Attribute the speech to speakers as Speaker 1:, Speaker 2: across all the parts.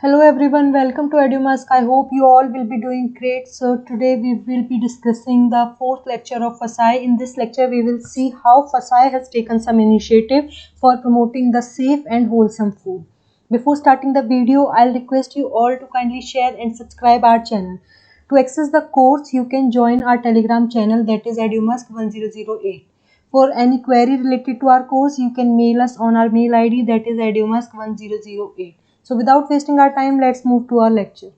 Speaker 1: Hello everyone, welcome to EduMask. I hope you all will be doing great. So today we will be discussing the fourth lecture of FASAI. In this lecture we will see how FASAI has taken some initiative for promoting the safe and wholesome food. Before starting the video, I'll request you all to kindly share and subscribe our channel. To access the course, you can join our Telegram channel, that is EduMask 1008. For any query related to our course, you can mail us on our mail ID, that is edumask1008. So without wasting our time, let's move to our lecture.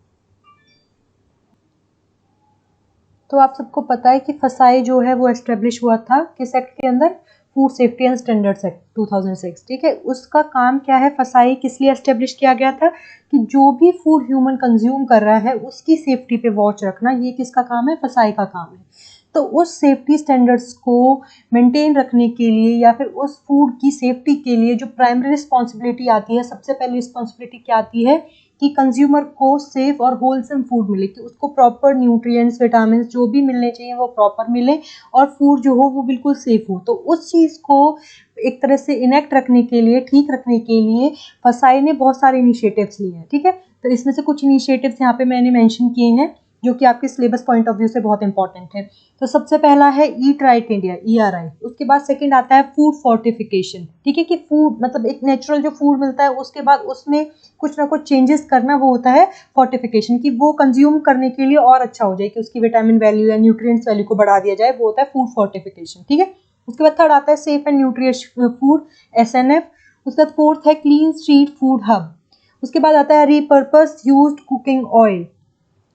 Speaker 1: तो आप सबको पता है कि फसाई जो है वो एस्टेब्लिश हुआ था किस एक्ट के अंदर, food safety and standards act 2006। ठीक है, उसका काम क्या है, फसाई किस लिए एस्टेब्लिश किया गया था कि जो भी फूड ह्यूमन कंज्यूम कर रहा है उसकी सेफ्टी पे वॉच रखना, ये किसका काम है, फसाई का काम है। तो उस सेफ्टी स्टैंडर्ड्स को मेंटेन रखने के लिए या फिर उस फूड की सेफ्टी के लिए जो प्राइमरी रिस्पॉन्सिबिलिटी आती है, सबसे पहली रिस्पॉन्सिबिलिटी क्या आती है कि कंज्यूमर को सेफ और होलसम फूड मिले, कि उसको प्रॉपर न्यूट्रिएंट्स, विटामिन जो भी मिलने चाहिए वो प्रॉपर मिले और फूड जो हो वो बिल्कुल सेफ हो। तो उस चीज़ को एक तरह से इनेक्ट रखने के लिए, ठीक रखने के लिए फसाई ने बहुत सारे इनिशिएटिव्स लिए हैं। ठीक है, तो इसमें से कुछ इनिशिएटिव्स यहाँ पे मैंने मेंशन किए हैं जो कि आपके सिलेबस पॉइंट ऑफ व्यू से बहुत इंपॉर्टेंट है। तो सबसे पहला है ईट राइट इंडिया, ERI। उसके बाद सेकंड आता है फूड फोर्टिफिकेशन। ठीक है, कि फूड मतलब एक नेचुरल जो फूड मिलता है उसके बाद उसमें कुछ ना कुछ चेंजेस करना, वो होता है फोर्टिफिकेशन, कि वो कंज्यूम करने के लिए और अच्छा हो जाए, कि उसकी विटामिन वैल्यू या न्यूट्रिएंट्स वैल्यू को बढ़ा दिया जाए, वो होता है फूड फोर्टिफिकेशन। ठीक है, उसके बाद थर्ड आता है safe and nutritious food, SNF। उसके बाद फोर्थ है क्लीन स्ट्रीट फूड हब। उसके बाद आता है रीपर्पस यूज्ड कुकिंग ऑयल,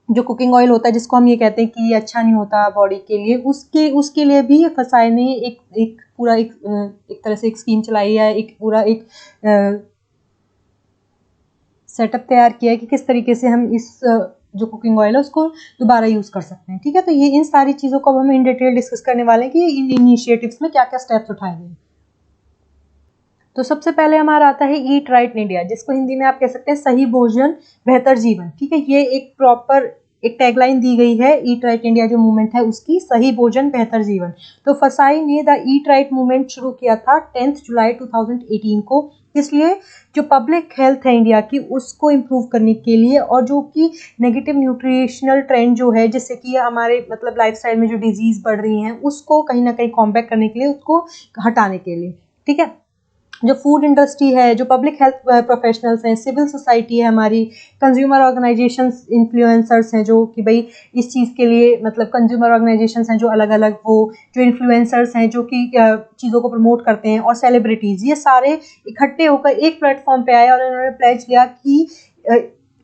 Speaker 1: जो कुकिंग ऑयल होता है जिसको हम ये कहते हैं कि ये अच्छा नहीं होता बॉडी के लिए, उसके लिए भी फसाई ने एक पूरा एक तरह से एक स्कीम चलाई है, एक पूरा एक सेटअप तैयार किया है कि किस तरीके से हम इस जो कुकिंग ऑयल है उसको दोबारा यूज़ कर सकते हैं। ठीक है, तो ये इन सारी चीज़ों को अब हम इन डिटेल डिस्कस करने वाले हैं कि इन इनिशिएटिव्स में क्या क्या स्टेप्स उठाए गए। तो सबसे पहले हमारा आता है ईट राइट इंडिया, जिसको हिंदी में आप कह सकते हैं सही भोजन बेहतर जीवन। ठीक है, ये एक प्रॉपर एक टैगलाइन दी गई है ईट राइट इंडिया जो मूवमेंट है उसकी, सही भोजन बेहतर जीवन। तो फसाई ने द ईट राइट मूवमेंट शुरू किया था 10 जुलाई 2018 को, इसलिए जो पब्लिक हेल्थ है इंडिया की उसको इम्प्रूव करने के लिए, और जो कि नेगेटिव न्यूट्रिशनल ट्रेंड जो है जिससे कि हमारे मतलब लाइफस्टाइल में जो डिजीज बढ़ रही हैं उसको कहीं ना कहीं कॉम्बैट करने के लिए, उसको हटाने के लिए। ठीक है, जो फूड इंडस्ट्री है, जो पब्लिक हेल्थ प्रोफेशनल्स हैं, सिविल सोसाइटी है हमारी, कंज्यूमर ऑर्गेनाइजेशंस, इन्फ्लुएंसर्स हैं जो कि भाई इस चीज़ के लिए मतलब कंज्यूमर ऑर्गेनाइजेशंस हैं जो अलग अलग, वो जो इन्फ्लुएंसर्स हैं जो कि चीज़ों को प्रमोट करते हैं, और सेलिब्रिटीज़, ये सारे इकट्ठे होकर एक प्लेटफॉर्म पे आए और उन्होंने प्लेज लिया कि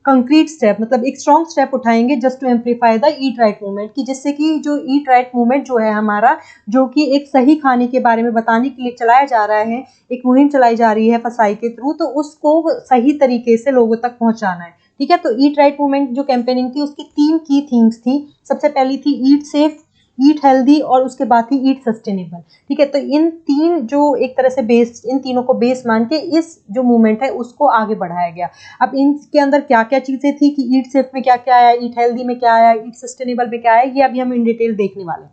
Speaker 1: कंक्रीट स्टेप मतलब एक स्ट्रॉन्ग स्टेप उठाएंगे just to amplify the eat right movement, कि जिससे कि जो ईट राइट मूवमेंट जो है हमारा, जो कि एक सही खाने के बारे में बताने के लिए चलाया जा रहा है, एक मुहिम चलाई जा रही है फसाई के थ्रू, तो उसको सही तरीके से लोगों तक पहुंचाना है। ठीक है, तो ईट राइट मूवमेंट जो कैंपेनिंग थी उसकी 3 की थीम्स थी। सबसे पहली थी ईट सेफ, ईट हेल्दी, और उसके बाद ही ईट सस्टेनेबल। ठीक है, तो इन तीन जो एक तरह से बेस, इन तीनों को बेस मान के इस जो मूवमेंट है उसको आगे बढ़ाया गया। अब इनके अंदर क्या क्या चीजें थी, कि ईट सेफ में क्या क्या आया, ईट हेल्दी में क्या आया, ईट सस्टेनेबल में क्या आया, ये अभी हम इन डिटेल देखने वाले हैं।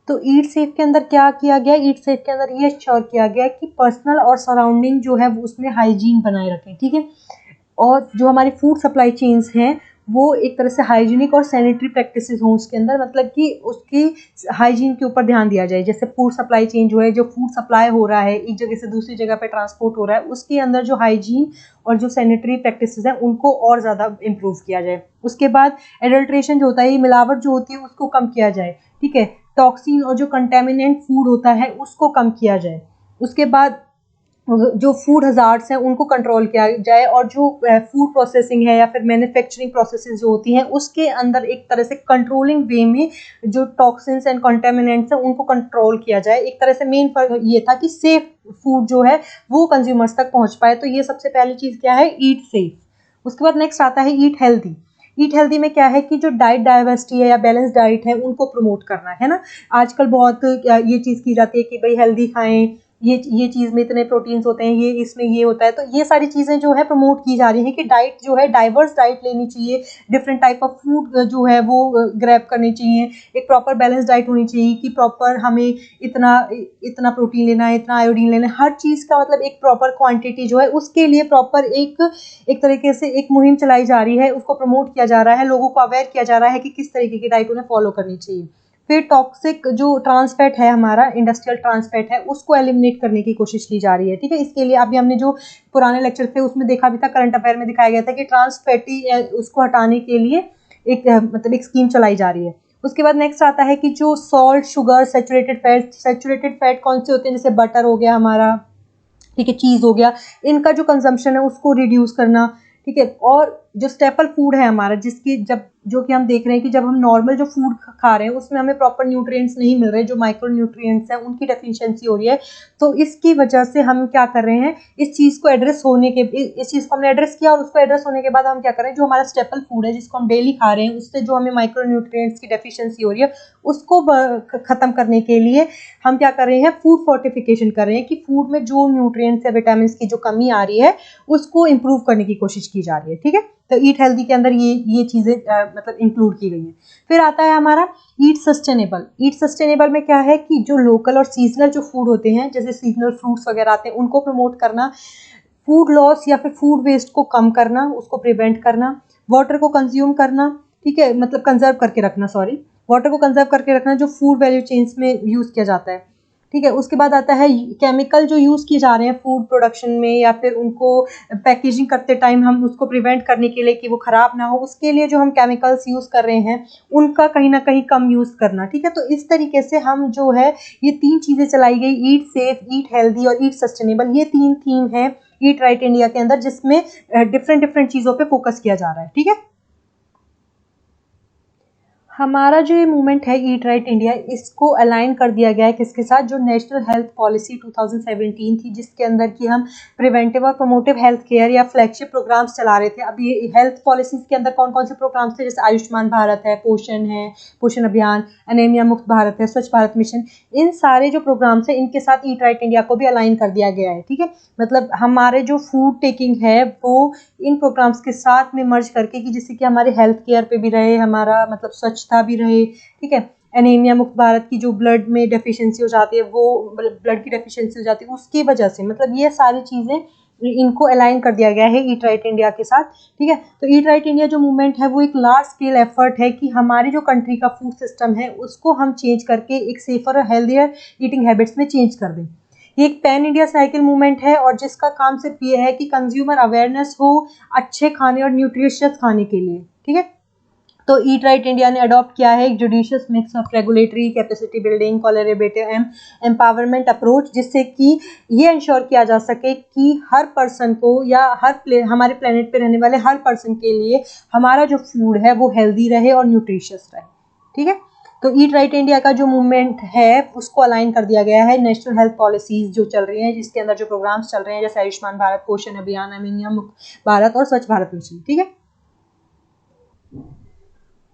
Speaker 1: तो ईट सेफ के अंदर क्या किया गया, ईट सेफ के अंदर ये श्योर किया गया कि पर्सनल और सराउंडिंग जो है वो उसमें हाइजीन बनाए रखें। ठीक है, और जो हमारी फूड सप्लाई चेन्स हैं वो एक तरह से हाइजीनिक और सैनिटरी प्रैक्टिसेस हों उसके अंदर, मतलब कि उसकी हाइजीन के ऊपर ध्यान दिया जाए। जैसे फूड सप्लाई चेन जो है, जो फूड सप्लाई हो रहा है एक जगह से दूसरी जगह पे ट्रांसपोर्ट हो रहा है, उसके अंदर जो हाइजीन और जो सैनिटरी प्रैक्टिसेस हैं उनको और ज़्यादा इम्प्रूव किया जाए। उसके बाद एडल्ट्रेशन जो होता है, ये मिलावट जो होती है उसको कम किया जाए। ठीक है, टॉक्सिन और जो कंटेमिनेंट फूड होता है उसको कम किया जाए। उसके बाद जो फूड हजार्ड्स हैं उनको कंट्रोल किया जाए, और जो फूड प्रोसेसिंग है या फिर मैन्युफैक्चरिंग प्रोसेसेस जो होती हैं उसके अंदर एक तरह से कंट्रोलिंग वे में जो टॉक्सिन्स एंड कंटेमिनेंट्स हैं उनको कंट्रोल किया जाए। एक तरह से मेन ये था कि सेफ फूड जो है वो कंज्यूमर्स तक पहुंच पाए। तो ये सबसे पहली चीज़ क्या है, ईट सेफ। उसके बाद नेक्स्ट आता है ईट हेल्दी। ईट हेल्दी में क्या है कि जो डाइट डाइवर्सिटी है या बैलेंस डाइट है उनको प्रमोट करना है ना। आजकल बहुत ये चीज़ की जाती है कि भाई हेल्दी खाएं, ये चीज़ में इतने प्रोटीन्स होते हैं, ये इसमें ये होता है। तो ये सारी चीज़ें जो है प्रमोट की जा रही हैं कि डाइट जो है डाइवर्स डाइट लेनी चाहिए, डिफरेंट टाइप ऑफ फूड जो है वो ग्रैब करनी चाहिए, एक प्रॉपर बैलेंस डाइट होनी चाहिए कि प्रॉपर हमें इतना इतना प्रोटीन लेना है, इतना आयोडीन लेना है, हर चीज़ का मतलब एक प्रॉपर क्वांटिटी जो है उसके लिए प्रॉपर एक तरीके से एक मुहिम चलाई जा रही है, उसको प्रमोट किया जा रहा है, लोगों को अवेयर किया जा रहा है कि किस तरीके की डाइट उन्हें फॉलो करनी चाहिए। फिर टॉक्सिक जो ट्रांसफैट है हमारा, इंडस्ट्रियल ट्रांसफैट है, उसको एलिमिनेट करने की कोशिश की जा रही है। ठीक है, इसके लिए अभी हमने जो पुराने लेक्चर थे उसमें देखा भी था, करंट अफेयर में दिखाया गया था कि ट्रांसफैटी उसको हटाने के लिए मतलब एक स्कीम चलाई जा रही है। उसके बाद नेक्स्ट आता है कि जो सॉल्ट, शुगर, सैचुरेटेड फैट कौन से होते हैं, जैसे बटर हो गया हमारा, ठीक है, चीज़ हो गया, इनका जो कंजम्पशन है उसको रिड्यूस करना। ठीक है, और जो स्टेपल फूड है हमारा, जिसकी जब जो कि हम देख रहे हैं कि जब हम नॉर्मल जो फूड खा रहे हैं उसमें हमें प्रॉपर न्यूट्रिएंट्स नहीं मिल रहे, जो माइक्रो न्यूट्रिएंट्स हैं उनकी डेफिशिएंसी हो रही है। तो इसकी वजह से हम क्या कर रहे हैं, इस चीज़ को एड्रेस होने के इस चीज़ को हमने एड्रेस किया, और उसको एड्रेस होने के बाद हम क्या कर रहे हैं, जो हमारा स्टेपल फूड है जिसको हम डेली खा रहे हैं, उससे जो हमें माइक्रो न्यूट्रिएंट्स की डेफिशिएंसी हो रही है उसको खत्म करने के लिए हम क्या कर रहे हैं, फूड फोर्टिफिकेशन कर रहे हैं कि फूड में जो न्यूट्रिएंट्स या विटामिन की जो कमी आ रही है उसको इम्प्रूव करने की कोशिश की जा रही है। ठीक है, तो ईट हेल्दी के अंदर ये चीज़ें मतलब इंक्लूड की गई हैं। फिर आता है हमारा ईट सस्टेनेबल। ईट सस्टेनेबल में क्या है कि जो लोकल और सीजनल जो फूड होते हैं, जैसे सीजनल फ्रूट्स वगैरह आते हैं, उनको प्रमोट करना, फूड लॉस या फिर फूड वेस्ट को कम करना, उसको प्रिवेंट करना, वाटर को कंज्यूम करना, ठीक है, मतलब कंजर्व करके रखना, सॉरी, वाटर को कंजर्व करके रखना जो फूड वैल्यू चेन्स में यूज़ किया जाता है। ठीक है, उसके बाद आता है केमिकल जो यूज़ किए जा रहे हैं फूड प्रोडक्शन में, या फिर उनको पैकेजिंग करते टाइम हम उसको प्रिवेंट करने के लिए कि वो ख़राब ना हो, उसके लिए जो हम केमिकल्स यूज़ कर रहे हैं उनका कहीं ना कहीं कम यूज़ करना। ठीक है, तो इस तरीके से हम जो है ये 3 चीज़ें चलाई गई, ईट सेफ, ईट हेल्दी और ईट सस्टेनेबल, ये 3 थीम है ईट राइट इंडिया के अंदर, जिसमें डिफरेंट चीज़ों पे फोकस किया जा रहा है। ठीक है, हमारा जो ये मूवमेंट है ईट राइट इंडिया, इसको अलाइन कर दिया गया है किसके साथ, जो नेशनल हेल्थ पॉलिसी 2017 थी, जिसके अंदर कि हम प्रिवेंटिव और प्रोमोटिव हेल्थ केयर या फ्लैगशिप प्रोग्राम्स चला रहे थे। अब ये हेल्थ पॉलिसीज के अंदर कौन कौन से प्रोग्राम्स थे, जैसे आयुष्मान भारत है, पोषण अभियान, एनीमिया मुक्त भारत है, स्वच्छ भारत मिशन, इन सारे जो प्रोग्राम्स हैं इनके साथ ईट राइट इंडिया को भी अलाइन कर दिया गया है। ठीक है, मतलब हमारे जो फूड टेकिंग है वो इन प्रोग्राम्स के साथ में मर्ज करके, कि जिससे कि हमारे हेल्थ केयर पे भी रहे, हमारा मतलब स्वच्छता भी रहे। ठीक है, एनीमिया मुक्त भारत की जो ब्लड में डेफिशिएंसी हो जाती है, वो ब्लड की डेफिशिएंसी हो जाती है उसकी वजह से, मतलब ये सारी चीज़ें इनको अलाइन कर दिया गया है ईट राइट इंडिया के साथ। ठीक है, तो ईट राइट इंडिया जो मूवमेंट है वो एक लार्ज स्केल एफर्ट है कि हमारी जो कंट्री का फूड सिस्टम है उसको हम चेंज करके एक सेफर और हेल्दियर ईटिंग हैबिट्स में चेंज कर दें। ये एक पैन इंडिया साइकिल मूवमेंट है, और जिसका काम सिर्फ ये है कि कंज्यूमर अवेयरनेस हो अच्छे खाने और न्यूट्रिशियस खाने के लिए। ठीक है, तो ईट राइट इंडिया ने अडॉप्ट किया है एक judicious mix of regulatory, capacity building, collaborative empowerment approach, जिससे कि ये इंश्योर किया जा सके कि हर पर्सन को या हमारे प्लेनेट पे रहने वाले हर पर्सन के लिए हमारा जो फूड है वो हेल्दी रहे और न्यूट्रिशियस रहे। ठीक है, तो ईट राइट इंडिया का जो मूवमेंट है उसको अलाइन कर दिया गया है नेशनल हेल्थ पॉलिसीज जो चल रही हैं, जिसके अंदर जो प्रोग्राम्स चल रहे हैं, जैसे आयुष्मान भारत, पोषण अभियान, एनीमिया मुक्त भारत और स्वच्छ भारत मिशन। ठीक है,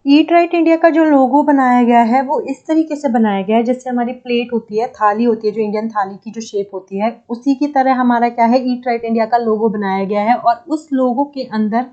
Speaker 1: ईट राइट इंडिया का जो लोगो बनाया गया है वो इस तरीके से बनाया गया है, जैसे हमारी प्लेट होती है, थाली होती है, जो इंडियन थाली की जो शेप होती है, उसी की तरह हमारा क्या है, ईट राइट इंडिया का लोगो बनाया गया है। और उस लोगो के अंदर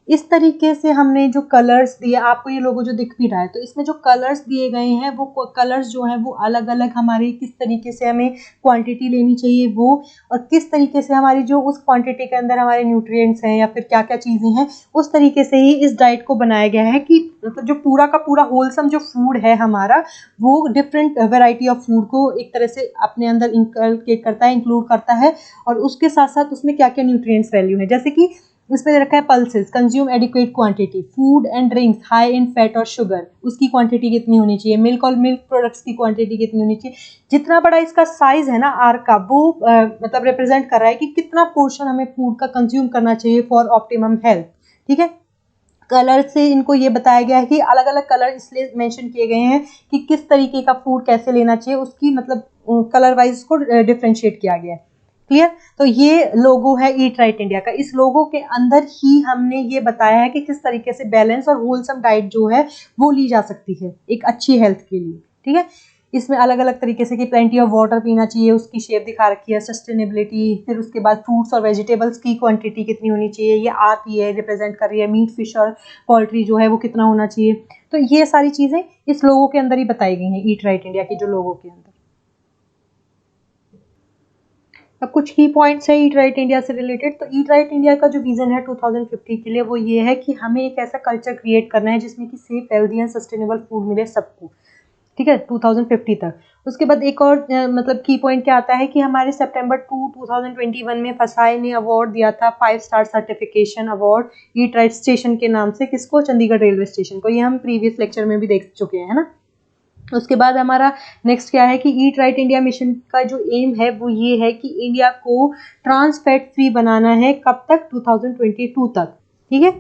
Speaker 1: इस तरीके से हमने जो कलर्स दिए, आपको ये लोगो जो दिख भी रहा है, तो इसमें जो कलर्स दिए गए हैं वो कलर्स जो हैं वो अलग अलग हमारे किस तरीके से हमें क्वांटिटी लेनी चाहिए वो, और किस तरीके से हमारी जो उस क्वांटिटी के अंदर हमारे न्यूट्रिएंट्स हैं या फिर क्या क्या चीज़ें हैं, उस तरीके से ही इस डाइट को बनाया गया है कि मतलब जो पूरा का पूरा होलसम जो फूड है हमारा, वो डिफरेंट वैरायटी ऑफ फूड को एक तरह से अपने अंदर इंकलकेट करता है, इंक्लूड करता है, और उसके साथ साथ उसमें क्या क्या न्यूट्रिएंट्स वैल्यू है, जैसे कि इसमें रखा है pulses, consume adequate quantity, food and drinks high in fat और शुगर, उसकी क्वांटिटी कितनी होनी चाहिए, मिल्क और मिल्क प्रोडक्ट्स की क्वांटिटी कितनी होनी चाहिए। जितना बड़ा इसका साइज है ना आर का, वो मतलब रिप्रेजेंट कर रहा है कि कितना पोर्शन हमें फूड का कंज्यूम करना चाहिए फॉर ऑप्टिमम हेल्थ। ठीक है, कलर से इनको ये बताया गया है कि अलग अलग कलर इसलिए मेंशन किए गए हैं कि किस तरीके का फूड कैसे लेना चाहिए, उसकी मतलब कलर वाइज को डिफ्रेंशिएट किया गया है। क्लियर, तो ये लोगो है ईट राइट इंडिया का। इस लोगो के अंदर ही हमने ये बताया है कि किस तरीके से बैलेंस और होलसम डाइट जो है वो ली जा सकती है एक अच्छी हेल्थ के लिए। ठीक है, इसमें अलग अलग तरीके से कि प्लेंटी ऑफ वाटर पीना चाहिए, उसकी शेप दिखा रखी है, सस्टेनेबिलिटी, फिर उसके बाद फ्रूट्स और वेजिटेबल्स की क्वांटिटी कितनी होनी चाहिए, ये आती है रिप्रेजेंट कर रही है, मीट फिश और पोल्ट्री जो है वो कितना होना चाहिए। तो ये सारी चीज़ें इस लोगों के अंदर ही बताई गई हैं, ईट राइट इंडिया के जो लोगों के अंदर। अब कुछ की पॉइंट्स है ईट राइट इंडिया से रिलेटेड। तो ईट राइट इंडिया का जो विजन है 2050 के लिए वो ये है कि हमें एक ऐसा कल्चर क्रिएट करना है जिसमें कि safe, healthy and sustainable food मिले सबको, ठीक है, 2050 तक। उसके बाद एक और मतलब की पॉइंट क्या आता है कि हमारे सितंबर 2021 में फसाई ने अवार्ड दिया था 5 star certification award eat right station के नाम से, किसको, चंडीगढ़ रेलवे स्टेशन को। ये हम प्रीवियस लेक्चर में भी देख चुके हैं, है ना। उसके बाद हमारा नेक्स्ट क्या है कि ईट राइट इंडिया मिशन का जो एम है वो ये है कि इंडिया को ट्रांस फैट फ्री बनाना है, कब तक, 2022 तक, ठीक है।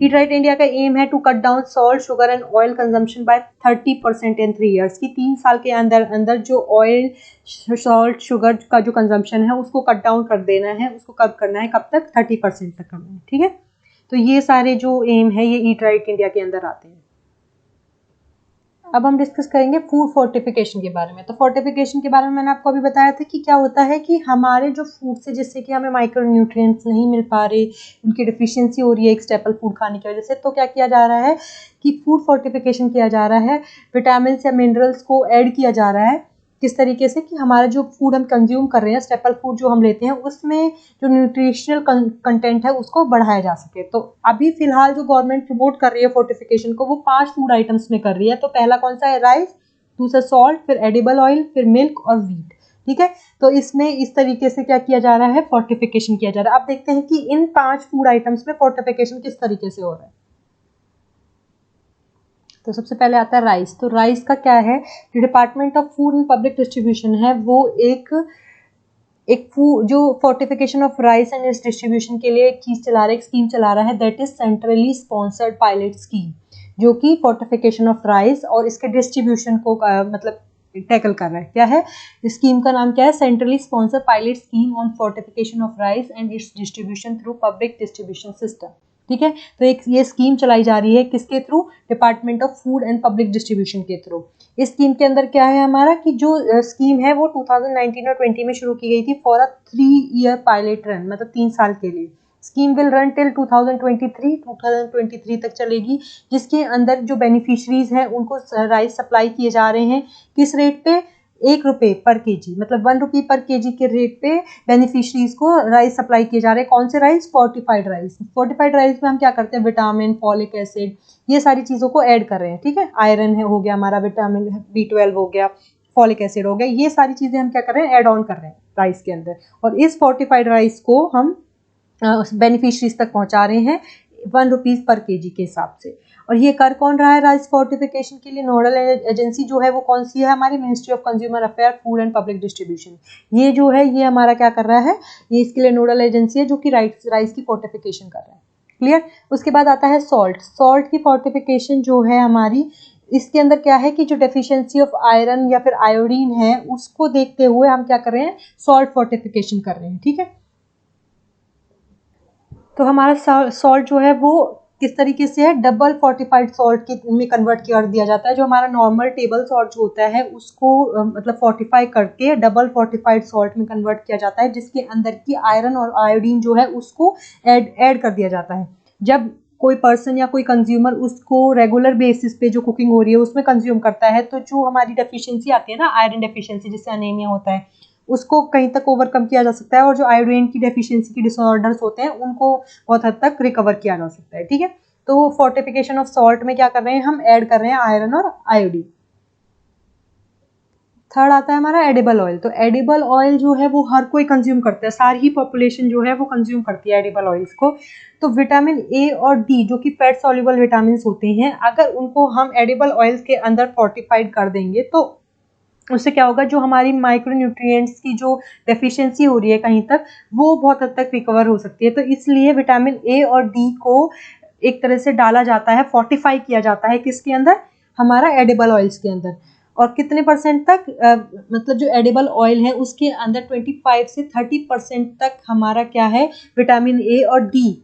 Speaker 1: ईट राइट इंडिया का एम है to cut down salt, sugar and oil consumption by 30% in 3 years, की 3 साल के अंदर अंदर जो ऑयल, सॉल्ट, शुगर का जो कंजम्पशन है उसको कट डाउन कर देना है। उसको कब करना है, कब तक, 30% तक करना है, ठीक है। तो ये सारे जो एम है ये ईट राइट इंडिया के अंदर आते हैं। अब हम डिस्कस करेंगे फूड फोर्टिफिकेशन के बारे में। तो फोर्टिफिकेशन के बारे में मैंने आपको अभी बताया था कि क्या होता है कि हमारे जो फूड से जिससे कि हमें माइक्रो न्यूट्रिएंट्स नहीं मिल पा रहे, उनकी डिफिशियंसी हो रही है एक स्टेपल फूड खाने की वजह से, तो क्या किया जा रहा है कि फूड फोर्टिफिकेशन किया जा रहा है, विटामिन या मिनरल्स को ऐड किया जा रहा है। किस तरीके से कि हमारा जो फूड हम कंज्यूम कर रहे हैं, स्टेपल फूड जो हम लेते हैं, उसमें जो न्यूट्रिशनल कंटेंट है उसको बढ़ाया जा सके। तो अभी फिलहाल जो गवर्नमेंट प्रमोट कर रही है फोर्टिफिकेशन को, वो 5 फूड आइटम्स में कर रही है। तो पहला कौन सा है, राइस, दूसरा सॉल्ट, फिर एडिबल ऑयल, फिर मिल्क और व्हीट, ठीक है। तो इसमें इस तरीके से क्या किया जा रहा है, फोर्टिफिकेशन किया जा रहा है। अब देखते हैं कि इन 5 फूड आइटम्स में फोर्टिफिकेशन किस तरीके से हो रहा है। तो सबसे पहले आता है राइस। तो राइस का क्या है, जो department of food and public distribution है वो एक जो fortification of rice and it's distribution के लिए एक चीज चला रहा है, एक स्कीम चला रहा है, that is centrally sponsored pilot scheme, जो कि फोर्टिफिकेशन ऑफ राइस और इसके डिस्ट्रीब्यूशन को मतलब टैकल कर रहा है। क्या है स्कीम का नाम, क्या है, centrally sponsored pilot scheme on fortification of rice and it's distribution through public distribution system, ठीक है। तो एक ये स्कीम चलाई जा रही है किसके through, department of food and public distribution के थ्रू। इस स्कीम के अंदर क्या है हमारा कि जो स्कीम है वो 2019 और 20 में शुरू की गई थी for a 3 year pilot run, मतलब 3 साल के लिए। स्कीम विल रन टिल 2023 तक चलेगी, जिसके अंदर जो बेनिफिशरीज हैं उनको राइस सप्लाई किए जा रहे हैं, किस रेट पे, 1 रुपये पर केजी, मतलब 1 रुपी पर केजी के रेट पे बेनिफिशरीज को राइस सप्लाई किए जा रहे हैं। कौन से rice, fortified rice. Fortified rice में हम क्या करते हैं, विटामिन, फॉलिक एसिड, ये सारी चीज़ों को ऐड कर रहे हैं, ठीक है। आयरन है हो गया हमारा, विटामिन B12 हो गया, फॉलिक एसिड हो गया, ये सारी चीज़ें हम क्या कर रहे हैं, ऐड ऑन कर रहे हैं राइस के अंदर। और इस फोर्टिफाइड राइस को हम बेनिफिशरीज तक पहुंचा रहे हैं 1 रुपीज़ पर केजी के हिसाब से। और ये कर कौन रहा है राइस फोर्टिफिकेशन के लिए, नोडल एजेंसी जो है वो कौन सी है हमारी, ministry of consumer affair, food and public distribution. ये जो है ये हमारा क्या कर रहा है, ये इसके लिए नोडल एजेंसी है जो कि राइस की फोर्टिफिकेशन कर रहा है, क्लियर। उसके बाद आता है सॉल्ट। सॉल्ट की फोर्टिफिकेशन जो है हमारी, इसके अंदर क्या है कि जो डेफिशिएंसी ऑफ आयरन या फिर आयोडीन है उसको देखते हुए हम क्या कर रहे हैं, सॉल्ट फोर्टिफिकेशन कर रहे हैं, ठीक है। तो हमारा सॉल्ट जो है वो किस तरीके से है, डबल फोर्टिफाइड सॉल्ट के में कन्वर्ट कर दिया जाता है। जो हमारा नॉर्मल टेबल सॉल्ट जो होता है उसको मतलब फोर्टिफाई करके डबल फोर्टिफाइड सॉल्ट में कन्वर्ट किया जाता है, जिसके अंदर की आयरन और आयोडीन जो है उसको ऐड कर दिया जाता है। जब कोई पर्सन या कोई कंज्यूमर उसको रेगुलर बेसिस पे जो कुकिंग हो रही है उसमें कंज्यूम करता है, तो जो हमारी डेफिशिएंसी आती है ना, आयरन डेफिशिएंसी जिससे अनीमिया होता है, उसको कहीं तक ओवरकम किया जा सकता है। और जो आयोडीन की डेफिशिएंसी की डिसऑर्डर्स होते हैं उनको बहुत हद तक रिकवर किया जा सकता है, ठीक है। तो फोर्टिफिकेशन ऑफ सॉल्ट में क्या कर रहे हैं, हम ऐड कर रहे हैं आयरन और आयोडीन। थर्ड आता है हमारा एडिबल ऑयल। तो एडिबल ऑयल जो है वो हर कोई कंज्यूम करता है, सारी ही पॉपुलेशन जो है वो कंज्यूम करती है एडिबल ऑयल्स को। तो विटामिन ए और डी जो कि फैट सॉल्युबल विटामिन होते हैं, अगर उनको हम एडिबल ऑयल्स के अंदर फोर्टिफाइड कर देंगे तो उससे क्या होगा, जो हमारी माइक्रो न्यूट्रिएंट्स की जो डेफिशिएंसी हो रही है कहीं तक, वो बहुत हद तक रिकवर हो सकती है। तो इसलिए विटामिन ए और डी को एक तरह से डाला जाता है, फोर्टिफाई किया जाता है किसके अंदर, हमारा एडिबल ऑयल्स के अंदर। और कितने परसेंट तक, मतलब जो एडिबल ऑयल है उसके अंदर 25 से 30% तक हमारा क्या है, विटामिन ए और डी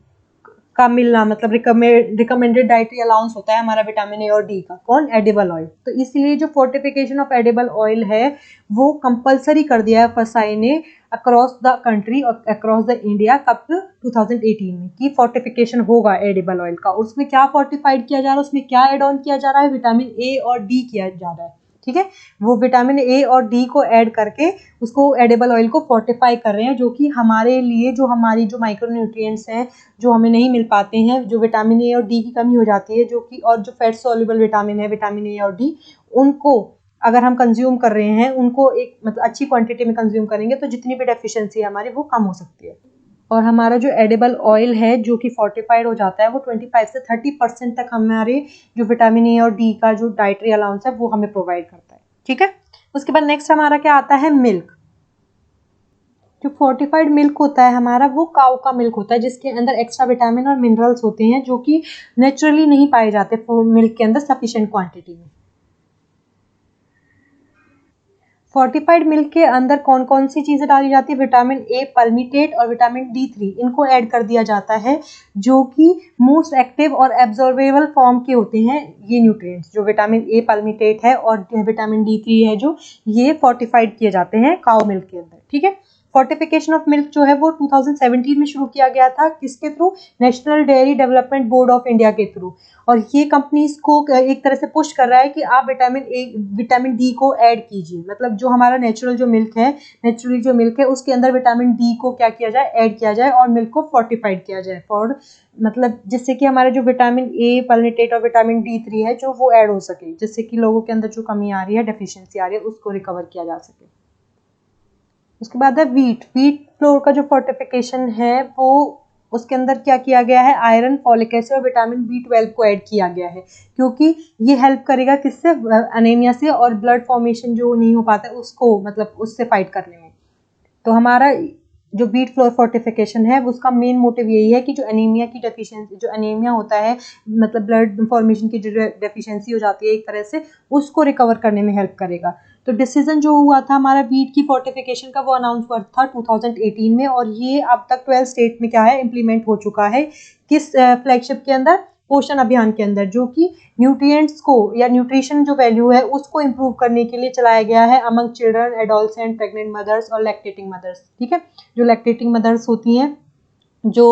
Speaker 1: का मिलना, मतलब रिकमेंडेड डाइटरी अलाउंस होता है हमारा विटामिन ए और डी का, कौन, एडिबल ऑयल। तो इसलिए जो फोर्टिफिकेशन ऑफ एडिबल ऑयल है वो कंपलसरी कर दिया है फसाई ने अक्रॉस द कंट्री और अक्रॉस द इंडिया कब 2018 में, कि फोर्टिफिकेशन होगा एडिबल ऑयल का। उसमें क्या फोर्टिफाइड किया जा रहा है, उसमें क्या एड ऑन किया जा रहा है, विटामिन ए और डी किया जा रहा है, ठीक है। वो विटामिन ए और डी को ऐड करके उसको एडिबल ऑयल को फोर्टिफाई कर रहे हैं, जो कि हमारे लिए जो हमारी जो माइक्रो न्यूट्रिएंट्स हैं जो हमें नहीं मिल पाते हैं, जो विटामिन ए और डी की कमी हो जाती है, जो कि और जो फैट सॉल्युबल विटामिन है विटामिन ए और डी, उनको अगर हम कंज्यूम कर रहे हैं, उनको एक मतलब अच्छी क्वांटिटी में कंज्यूम करेंगे तो जितनी भी डेफिशिएंसी है हमारी वो कम हो सकती है। और हमारा जो एडिबल ऑयल है जो कि फोर्टिफाइड हो जाता है वो 25 से 30% तक हमारे जो विटामिन ए और डी का जो डाइटरी अलाउंस है वो हमें प्रोवाइड करता है, ठीक है। उसके बाद नेक्स्ट हमारा क्या आता है, मिल्क। जो फोर्टिफाइड मिल्क होता है हमारा वो काऊ का मिल्क होता है, जिसके अंदर एक्स्ट्रा विटामिन और मिनरल्स होते हैं जो कि नेचुरली नहीं पाए जाते मिल्क के अंदर सफिशिएंट क्वांटिटी में। फोर्टिफाइड मिल्क के अंदर कौन कौन सी चीजें डाली जाती है, विटामिन ए पल्मिटेट और विटामिन D3 इनको ऐड कर दिया जाता है, जो कि मोस्ट एक्टिव और एब्जॉर्बेबल फॉर्म के होते हैं ये न्यूट्रिएंट्स। जो विटामिन ए पल्मिटेट है और विटामिन D3 है जो ये फोर्टिफाइड किए जाते हैं काउ मिल्क के अंदर, ठीक है। फोर्टिफिकेशन ऑफ मिल्क जो है वो 2017 में शुरू किया गया था, किसके through, national dairy development board of India के थ्रू। और ये कंपनीज को एक तरह से पुश कर रहा है कि आप विटामिन डी को ऐड कीजिए, मतलब जो हमारा नेचुरली जो मिल्क है उसके अंदर विटामिन डी को क्या किया जाए, ऐड किया जाए और मिल्क को फोर्टिफाइड किया जाए फॉर मतलब जिससे कि हमारे जो विटामिन ए पल्मिटेट और विटामिन D3 है जो वो ऐड हो सके, जिससे कि लोगों के अंदर जो कमी आ रही है, डेफिशिएंसी आ रही है, उसको रिकवर किया जा सके। उसके बाद है वीट फ्लोर का जो फोर्टिफिकेशन है वो उसके अंदर क्या किया गया है, आयरन, फॉलिक एसिड और विटामिन B12 को ऐड किया गया है, क्योंकि ये हेल्प करेगा किससे, अनीमिया से, और ब्लड फॉर्मेशन जो नहीं हो पाता है उसको मतलब उससे फाइट करने में। तो हमारा जो बीट फ्लोर फोर्टिफिकेशन है उसका मेन मोटिव यही है कि जो एनीमिया की डेफिशिएंसी, जो एनीमिया होता है मतलब ब्लड फॉर्मेशन की जो डेफिशिएंसी हो जाती है एक तरह से, उसको रिकवर करने में हेल्प करेगा। तो डिसीजन जो हुआ था हमारा बीट की फोर्टिफिकेशन का वो अनाउंस हुआ था 2018 में, और ये अब तक 12 स्टेट में क्या है इम्प्लीमेंट हो चुका है, किस फ्लैगशिप के अंदर, पोषण अभियान के अंदर, जो कि न्यूट्रिएंट्स को या न्यूट्रिशन जो वैल्यू है उसको इम्प्रूव करने के लिए चलाया गया है among children, adolescent, pregnant mothers और लैक्टेटिंग मदर्स, ठीक है। जो लैक्टेटिंग मदर्स होती हैं, जो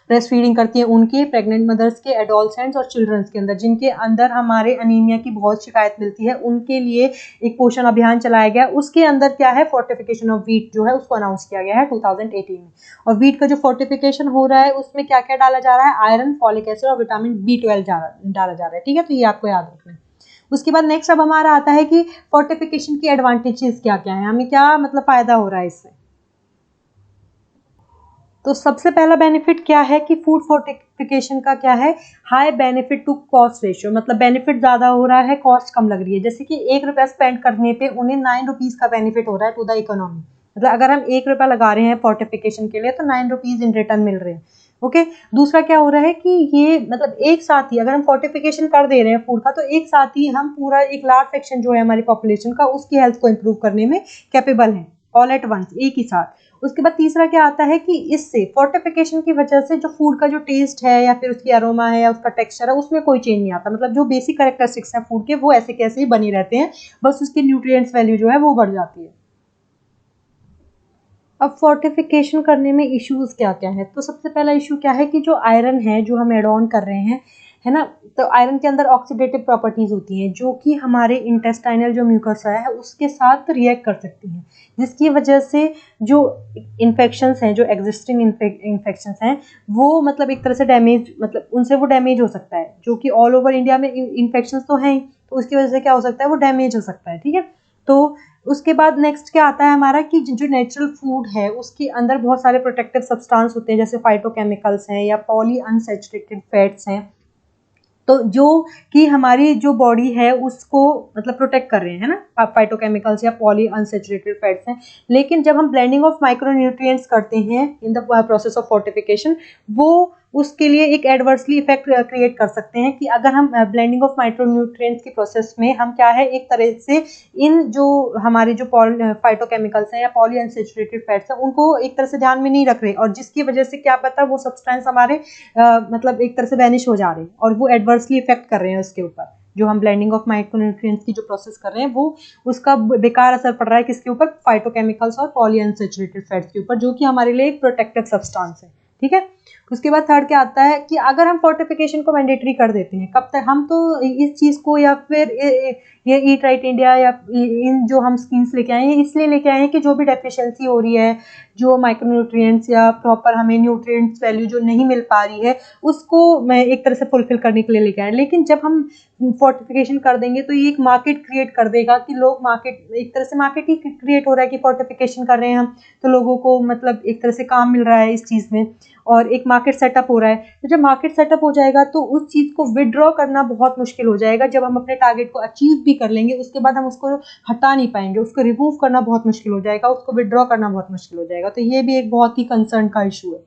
Speaker 1: ब्रेस्ट फीडिंग करती हैं, उनके, प्रेग्नेंट मदर्स के, एडोलसेंट्स और चिल्ड्रंस के अंदर जिनके अंदर हमारे अनीमिया की बहुत शिकायत मिलती है, उनके लिए एक पोषण अभियान चलाया गया। उसके अंदर क्या है, फोर्टिफिकेशन ऑफ वीट जो है उसको अनाउंस किया गया है 2018 में। और वीट का जो फोर्टिफिकेशन हो रहा है उसमें क्या क्या डाला जा रहा है, आयरन, फॉलिक एसिड और विटामिन B12 डाला जा रहा है, ठीक है। तो ये आपको याद रखना है। उसके बाद नेक्स्ट अब हमारा आता है कि फोर्टिफिकेशन की एडवांटेजेस क्या क्या है, हमें क्या मतलब फायदा हो रहा है इससे। तो सबसे पहला बेनिफिट क्या है कि फूड फोर्टिफिकेशन का क्या है, high benefit to cost ratio, मतलब बेनिफिट ज्यादा हो रहा है, कॉस्ट कम लग रही है। जैसे कि 1 रुपया स्पेंड करने पे उन्हें 9 रुपीज का बेनिफिट हो रहा है टू द इकोनॉमी, मतलब अगर हम 1 रुपया लगा रहे हैं फोर्टिफिकेशन के लिए तो 9 रुपीज इन रिटर्न मिल रहे हैं, ओके। दूसरा क्या हो रहा है कि ये मतलब एक साथ ही अगर हम फोर्टिफिकेशन कर दे रहे हैं फूड का, तो एक साथ ही हम पूरा एक लार्ज सेक्शन जो है हमारी पॉपुलेशन का उसकी हेल्थ को इम्प्रूव करने में कैपेबल है, ऑल एट वंस, एक ही साथ। उसके बाद तीसरा क्या आता है कि इससे फोर्टिफिकेशन की वजह से जो फूड का जो टेस्ट है या फिर उसकी अरोमा है या उसका टेक्सचर है उसमें कोई चेंज नहीं आता, मतलब जो बेसिक कैरेक्टरिस्टिक्स हैं फूड के वो ऐसे कैसे ही बनी रहते हैं, बस उसकी न्यूट्रिएंट्स वैल्यू जो है वो बढ़ जाती है। अब फोर्टिफिकेशन करने में इश्यूज क्या क्या है, तो सबसे पहला इशू क्या है कि जो आयरन है जो हम एड ऑन कर रहे हैं, है ना, तो आयरन के अंदर ऑक्सीडेटिव प्रॉपर्टीज होती हैं जो कि हमारे इंटेस्टाइनल जो म्यूकस है उसके साथ रिएक्ट कर सकती हैं, जिसकी वजह से जो इन्फेक्शंस हैं, जो एग्जिस्टिंग इन्फेक्शंस हैं वो मतलब एक तरह से डैमेज, मतलब उनसे वो डैमेज हो सकता है, जो कि ऑल ओवर इंडिया में इन्फेक्शंस तो हैं, तो उसकी वजह से क्या हो सकता है, वो डैमेज हो सकता है, ठीक है। तो उसके बाद नेक्स्ट क्या आता है हमारा कि जो नेचुरल फूड है उसके अंदर बहुत सारे प्रोटेक्टिव सब्सटेंस होते हैं, जैसे फाइटोकेमिकल्स हैं या पॉली अनसैचुरेटेड फैट्स हैं, तो जो कि हमारी जो बॉडी है उसको मतलब प्रोटेक्ट कर रहे हैं, है ना, फाइटोकेमिकल्स या पॉली अनसैचुरेटेड फैट्स हैं। लेकिन जब हम ब्लेंडिंग ऑफ माइक्रोन्यूट्रिएंट्स करते हैं in the process of fortification, वो उसके लिए एक एडवर्सली इफेक्ट क्रिएट कर सकते हैं कि अगर हम ब्लेंडिंग ऑफ माइक्रोन्यूट्रिएंट्स के प्रोसेस में हम क्या है एक तरह से इन जो हमारे जो फाइटोकेमिकल्स हैं या पॉली अनसैचुरेटेड फैट्स हैं उनको एक तरह से ध्यान में नहीं रख रहे, और जिसकी वजह से क्या पता वो सब्सटेंस हमारे मतलब एक तरह से वैनिश हो जा रहे हैं और वो एडवर्सली इफेक्ट कर रहे हैं उसके ऊपर। जो हम ब्लेंडिंग ऑफ माइक्रोन्यूट्रिएंट्स की जो प्रोसेस कर रहे हैं वो उसका बेकार असर पड़ रहा है किसके ऊपर, फाइटोकेमिकल्स और पॉली अनसैचुरेटेड फैट्स के ऊपर, जो कि हमारे लिए एक प्रोटेक्टिव सब्सटेंस है। ठीक है, उसके बाद थर्ड क्या आता है कि अगर हम फोर्टिफिकेशन को मैंडेटरी कर देते हैं, कब तक हम तो इस चीज़ को या फिर ये ईट राइट इंडिया या इन जो हम स्कीम्स लेके आए हैं इसलिए लेके आए हैं कि जो भी डेफिशिएंसी हो रही है, जो माइक्रोन्यूट्रिएंट्स या प्रॉपर हमें न्यूट्रिएंट्स वैल्यू जो नहीं मिल पा रही है उसको मैं एक तरह से फुलफिल करने के लिए लेके आए। लेकिन जब हम फोर्टिफिकेशन कर देंगे तो ये एक मार्केट क्रिएट कर देगा कि लोग मार्केट एक तरह से मार्केट ही क्रिएट हो रहा है कि फोर्टिफिकेशन कर रहे हैं हम, तो लोगों को मतलब एक तरह से काम मिल रहा है इस चीज़ में और एक मार्केट सेटअप हो रहा है। तो जब मार्केट सेटअप हो जाएगा तो उस चीज़ को विड्रॉ करना बहुत मुश्किल हो जाएगा। जब हम अपने टारगेट को अचीव भी कर लेंगे उसके बाद हम उसको हटा नहीं पाएंगे, उसको रिमूव करना बहुत मुश्किल हो जाएगा, उसको विड्रॉ करना बहुत मुश्किल हो जाएगा। तो ये भी एक बहुत ही कंसर्न का इशू है।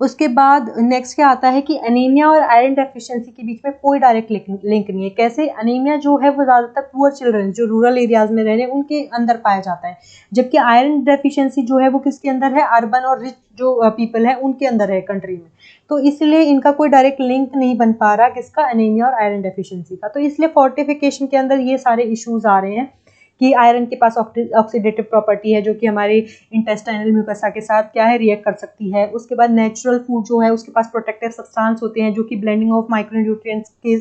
Speaker 1: उसके बाद नेक्स्ट क्या आता है कि एनीमिया और आयरन डेफिशिएंसी के बीच में कोई डायरेक्ट लिंक नहीं है। कैसे? एनीमिया जो है वो ज़्यादातर पुअर चिल्ड्रन जो रूरल एरियाज में रह रहे हैं उनके अंदर पाया जाता है, जबकि आयरन डेफिशिएंसी जो है वो किसके अंदर है, अर्बन और रिच जो पीपल है उनके अंदर है कंट्री में। तो इसलिए इनका कोई डायरेक्ट लिंक नहीं बन पा रहा किसका, एनीमिया और आयरन डेफिशिएंसी का। तो इसलिए फोर्टिफिकेशन के अंदर ये सारे इश्यूज आ रहे हैं कि आयरन के पास ऑक्सीडेटिव प्रॉपर्टी है जो कि हमारे इंटेस्टाइनल म्यूकसा के साथ क्या है रिएक्ट कर सकती है। उसके बाद नेचुरल फूड जो है उसके पास प्रोटेक्टिव सब्सटेंस होते हैं जो कि ब्लेंडिंग ऑफ माइक्रोन्यूट्रिएंट्स के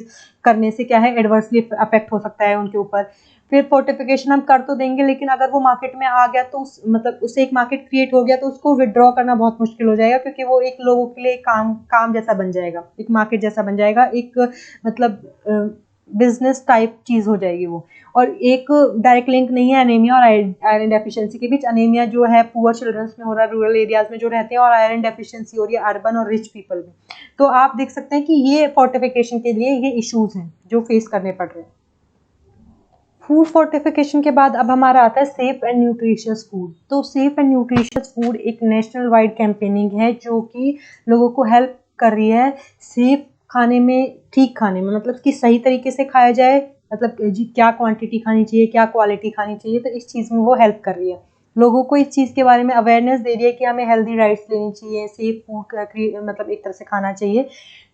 Speaker 1: करने से क्या है एडवर्सली अफेक्ट हो सकता है उनके ऊपर। फिर फोर्टिफिकेशन हम कर तो देंगे लेकिन अगर वो मार्केट में आ गया तो उस मतलब उससे एक मार्केट क्रिएट हो गया तो उसको विड्रॉ करना बहुत मुश्किल हो जाएगा, क्योंकि वो एक लोगों के लिए काम जैसा बन जाएगा, एक मार्केट जैसा बन जाएगा, एक मतलब बिजनेस टाइप चीज हो जाएगी वो। और एक डायरेक्ट लिंक नहीं है एनीमिया और आयरन डेफिशिएंसी के बीच। एनीमिया जो है पुअर चिल्ड्रंस में हो रहा है, रूरल एरियाज में जो रहते हैं, और आयरन डेफिशिएंसी हो रही है अर्बन और रिच पीपल में। तो आप देख सकते हैं कि ये फोर्टिफिकेशन के लिए ये इश्यूज हैं जो फेस करने पड़ रहे हैं। फूड फोर्टिफिकेशन के बाद अब हमारा आता है सेफ एंड न्यूट्रिशियस फूड। तो सेफ एंड न्यूट्रिशियस फूड एक नेशनल वाइड कैंपेनिंग है जो कि लोगों को हेल्प कर रही है सेफ खाने में, ठीक खाने में, मतलब कि सही तरीके से खाया जाए, मतलब क्या क्वांटिटी खानी चाहिए, क्या क्वालिटी खानी चाहिए। तो इस चीज़ में वो हेल्प कर रही है, लोगों को इस चीज़ के बारे में अवेयरनेस दे रही है कि हमें हेल्दी डाइट्स लेनी चाहिए, सेफ फूड मतलब एक तरह से खाना चाहिए।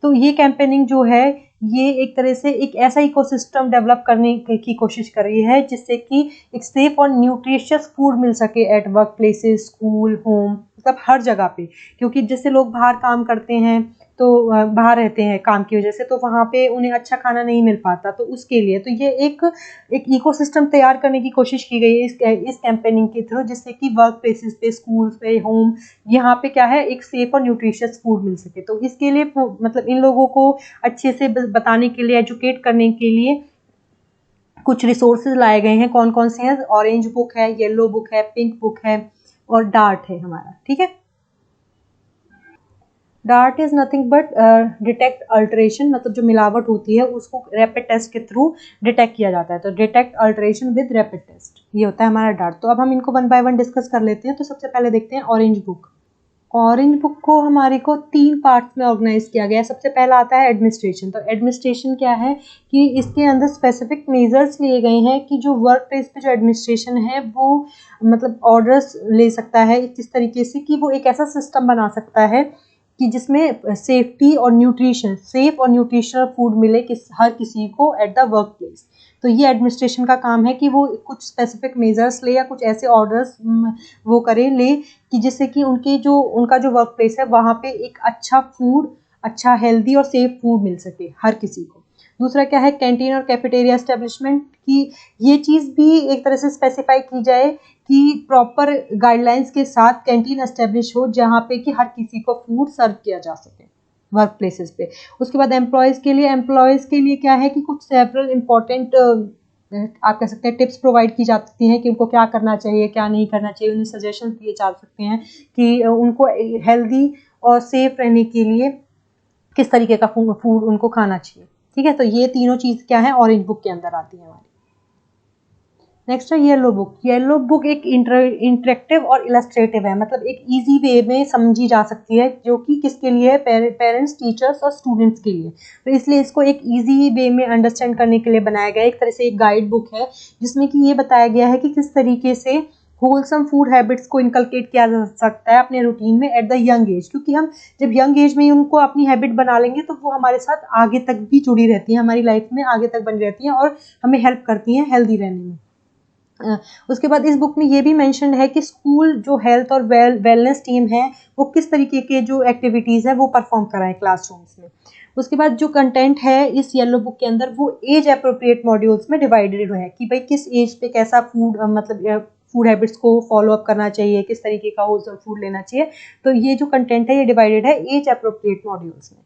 Speaker 1: तो ये कैंपेनिंग जो है ये एक तरह से एक ऐसा इकोसिस्टम डेवलप करने की कोशिश कर रही है जिससे कि एक सेफ और न्यूट्रिशियस फूड मिल सके at work places, school, home, मतलब हर जगह पे। क्योंकि जैसे लोग बाहर काम करते हैं तो बाहर रहते हैं काम की वजह से, तो वहाँ पे उन्हें अच्छा खाना नहीं मिल पाता, तो उसके लिए तो ये एक इकोसिस्टम तैयार करने की कोशिश की गई है इस कैंपेनिंग के थ्रू, जिससे कि वर्क प्लेसेस पे, स्कूल्स पे, होम, यहाँ पे क्या है एक सेफ और न्यूट्रिशियस फूड मिल सके। तो इसके लिए मतलब इन लोगों को अच्छे से बताने के लिए, एजुकेट करने के लिए कुछ रिसोर्सेज लाए गए हैं। कौन कौन से हैं? ऑरेंज बुक है, येलो बुक है, पिंक बुक है और डार्ट है हमारा। ठीक है, DART is nothing but detect adulteration, मतलब जो मिलावट होती है उसको रैपिड टेस्ट के थ्रू डिटेक्ट किया जाता है। तो detect adulteration with rapid test, ये होता है हमारा डार्ट। तो अब हम इनको वन बाय वन डिस्कस कर लेते हैं। तो सबसे पहले देखते हैं ऑरेंज बुक। ऑरेंज बुक को हमारे को 3 पार्ट्स में ऑर्गेनाइज किया गया है। सबसे पहला आता है एडमिनिस्ट्रेशन। तो एडमिनिस्ट्रेशन क्या है कि इसके अंदर स्पेसिफिक मेजर्स लिए गए हैं कि जो वर्क प्लेस पे जो एडमिनिस्ट्रेशन है वो मतलब ऑर्डर्स ले सकता है किस तरीके से कि वो एक ऐसा सिस्टम बना सकता है कि जिसमें सेफ्टी और न्यूट्रिशन, सेफ और न्यूट्रिशनल फूड मिले हर किसी को एट द वर्क प्लेस। तो ये एडमिनिस्ट्रेशन का काम है कि वो कुछ स्पेसिफिक मेजर्स ले या कुछ ऐसे ऑर्डर्स वो करे ले कि जिससे कि उनका जो वर्क प्लेस है वहाँ पे एक अच्छा फूड, अच्छा हेल्दी और सेफ फूड मिल सके हर किसी को। दूसरा क्या है कैंटीन और कैफेटेरिया एस्टेब्लिशमेंट की, ये चीज़ भी एक तरह से स्पेसिफाई की जाए कि प्रॉपर गाइडलाइंस के साथ कैंटीन एस्टेब्लिश हो जहाँ पे कि हर किसी को फूड सर्व किया जा सके वर्क प्लेसेस पे। उसके बाद एम्प्लॉयज़ के लिए क्या है कि कुछ सेवरल इम्पॉर्टेंट आप कह सकते हैं टिप्स प्रोवाइड की जा सकती हैं कि उनको क्या करना चाहिए, क्या नहीं करना चाहिए। उन्हें सजेशंस दिए जा सकते हैं कि उनको हेल्दी और सेफ रहने के लिए किस तरीके का फूड उनको खाना चाहिए। ठीक है, तो ये तीनों चीज़ क्या है ऑरेंज बुक के अंदर आती है हमारी। नेक्स्ट है येलो बुक। येलो बुक एक इंटरेक्टिव और इलस्ट्रेटिव है, मतलब एक इजी वे में समझी जा सकती है, जो कि किसके लिए है, पेरेंट्स, टीचर्स और स्टूडेंट्स के लिए। तो इसलिए इसको एक इजी वे में अंडरस्टैंड करने के लिए बनाया गया है। एक तरह से एक गाइड बुक है जिसमें कि ये बताया गया है कि किस तरीके से होलसम फूड हैबिट्स को इनकलकेट किया जा सकता है अपने रूटीन में एट द यंग एज, क्योंकि हम जब यंग एज में ही उनको अपनी हैबिट बना लेंगे तो वो हमारे साथ आगे तक भी जुड़ी रहती हैं, हमारी लाइफ में आगे तक बनी रहती हैं और हमें हेल्प करती हैं हेल्दी रहने में। उसके बाद इस बुक में ये भी मेंशन है कि स्कूल जो हेल्थ और वेलनेस टीम है वो किस तरीके के जो एक्टिविटीज़ है वो परफॉर्म कराएं क्लासरूम्स में। उसके बाद जो कंटेंट है इस येलो बुक के अंदर वो एज अप्रोप्रिएट मॉड्यूल्स में डिवाइडेड है कि भाई किस एज पे कैसा फूड मतलब फूड हैबिट्स को फॉलो अप करना चाहिए, किस तरीके का होलसम फूड लेना चाहिए। तो ये जो कंटेंट है ये डिवाइडेड है एज अप्रोप्रिएट मॉड्यूल्स में।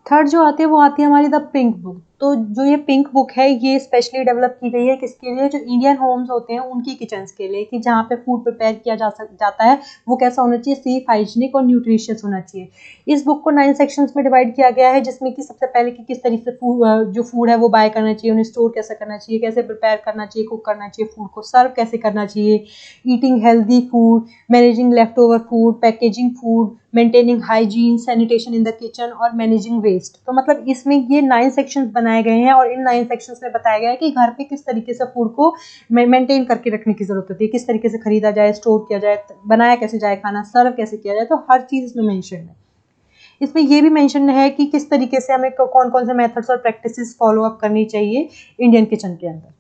Speaker 1: थर्ड जो आती है वो आती है हमारी द पिंक बुक। तो जो ये पिंक बुक है ये स्पेशली डेवलप की गई है किसके लिए, जो इंडियन होम्स होते हैं उनकी किचन्स के लिए, कि जहाँ पे फूड प्रिपेयर किया जाता है वो कैसा होना चाहिए, सेफ, हाइजीनिक और न्यूट्रिशियस होना चाहिए। इस बुक को 9 सेक्शंस में डिवाइड किया गया है, जिसमें कि सबसे पहले कि किस तरीके से जो फूड है वो बाय करना चाहिए, उन्हें स्टोर कैसे करना चाहिए, कैसे प्रिपेयर करना चाहिए, कुक करना चाहिए, फूड को सर्व कैसे करना चाहिए, eating healthy food, managing left over food, packaging food, maintaining hygiene, sanitation in the kitchen और मैनेजिंग वेस्ट। तो मतलब इसमें ये 9 सेक्शंस बनाए गए हैं और इन 9 सेक्शंस में बताया गया है कि घर पे किस तरीके से फूड को मेंटेन करके रखने की जरूरत होती है, किस तरीके से खरीदा जाए, स्टोर किया जाए, बनाया कैसे जाए खाना, सर्व कैसे किया जाए। तो हर चीज इसमें मेंशन है। इसमें ये भी मेंशन है कि किस तरीके से हमें कौन कौन से मेथड्स और प्रैक्टिसेस फॉलो अप करनी चाहिए इंडियन किचन के अंदर।